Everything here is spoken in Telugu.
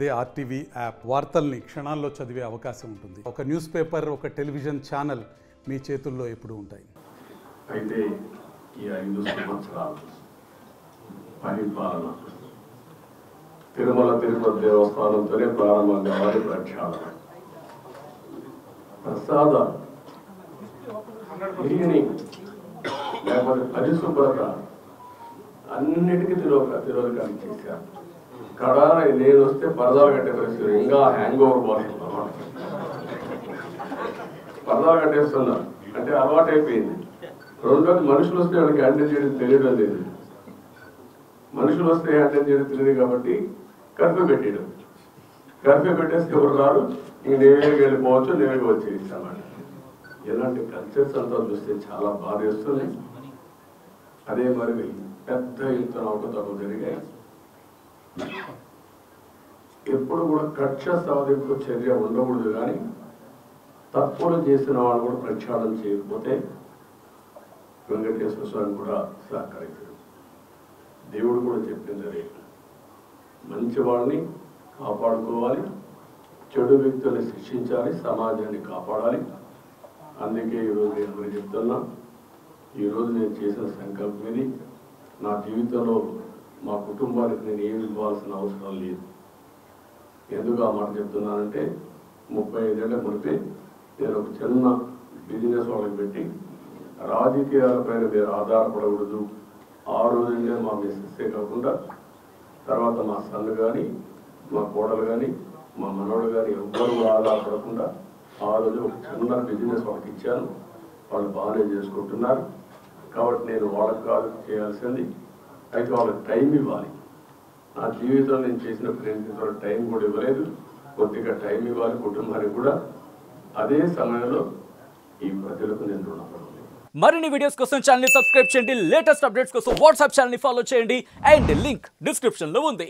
అదే ఆర్టీవీ యాప్ వార్తల్ని క్షణాల్లో చదివే అవకాశం ఉంటుంది. ఒక న్యూస్ పేపర్, ఒక టెలివిజన్ ఛానల్ మీ చేతుల్లో ఎప్పుడూ ఉంటాయి. అయితే ఈ 5 సంవత్సరాలు పరిపాలన తిరుమల తిరుపతి దేవస్థానంతోనే ప్రారంభంగా వారి ప్రక్షాళన ప్రసాద లేకపోతే పరిశుభ్రత అన్నిటికీ తిరోగకాన్ని చేశారు. కడాన నేను వస్తే పరదాలు కట్టే పరిస్థితి, ఇంకా హ్యాంగ్ ఓవర్ పోతున్నా, పరదాలు కట్టేస్తున్నారు అంటే అలవాటు అయిపోయింది. రెండోది మనుషులు వస్తే వాళ్ళకి హ్యాండిల్ చేయడం తెలియడం లేదు. మనుషులు వస్తే హ్యాండిల్ చేయడం తెలియదు కాబట్టి కర్ఫ్యూ పెట్టాడు. కర్ఫ్యూ పెట్టేస్తే ఎవరు రారు, ఇంక నేరుగా వెళ్ళిపోవచ్చు, నేరుగా వచ్చేస్తామని. ఇలాంటి కల్చర్స్ అంతా చూస్తే చాలా బాధ వేస్తుంది. అదే మరి పెద్ద ఎత్తున అవకతవకలు జరిగాయి. ఎప్పుడు కూడా కక్ష సాధింపు చర్య ఉండకూడదు, కానీ తప్పులు చేసిన వాళ్ళు కూడా ప్రక్షాళన చేయకపోతే వెంకటేశ్వర స్వామి కూడా సహకరించారు. దేవుడు కూడా చెప్పింది అదే, మంచి వాళ్ళని కాపాడుకోవాలి, చెడు వ్యక్తుల్ని శిక్షించాలి, సమాజాన్ని కాపాడాలి. అందుకే ఈరోజు నేను మరి చెప్తున్నా, ఈరోజు నేను చేసిన సంకల్పం ఇది. నా జీవితంలో మా కుటుంబానికి నేను ఏమి ఇవ్వాల్సిన అవసరం లేదు. ఎందుకు ఆ మాట చెప్తున్నానంటే 35 ఏళ్ల మునిపే నేను ఒక చిన్న బిజినెస్ వాళ్ళకి పెట్టి, రాజకీయాలపైన మీరు ఆధారపడకూడదు. ఆ రోజునే మా మిస్సెస్సే కాకుండా తర్వాత మా సన్ కానీ, మా కోడలు కానీ, మా మనవడు కానీ ఎవ్వరూ ఆధారపడకుండా ఆ రోజు ఒక చిన్న బిజినెస్ వాళ్ళకి ఇచ్చాను. వాళ్ళు బాగానే చేసుకుంటున్నారు. కాబట్టి నేను వాళ్ళకి కాదు చేయాల్సింది, అయితే వాళ్ళకి టైం ఇవ్వాలి. నా జీవితంలో నేను చేసిన ప్రయత్నంతో టైం కూడా ఇవ్వలేదు. కొద్దిగా టైం ఇవ్వాలి కుటుంబానికి కూడా. అదే సమయంలో ఈ ప్రజలకు నేను రుణపడాలి. మరిన్ని వీడియోస్ కోసం ఛానల్ ని సబ్స్క్రైబ్ చేయండి. లేటెస్ట్ అప్డేట్స్ కోసం వాట్సాప్ ఛానల్ ని ఫాలో చేయండి. అండ్ లింక్ డిస్క్రిప్షన్ లో ఉంది.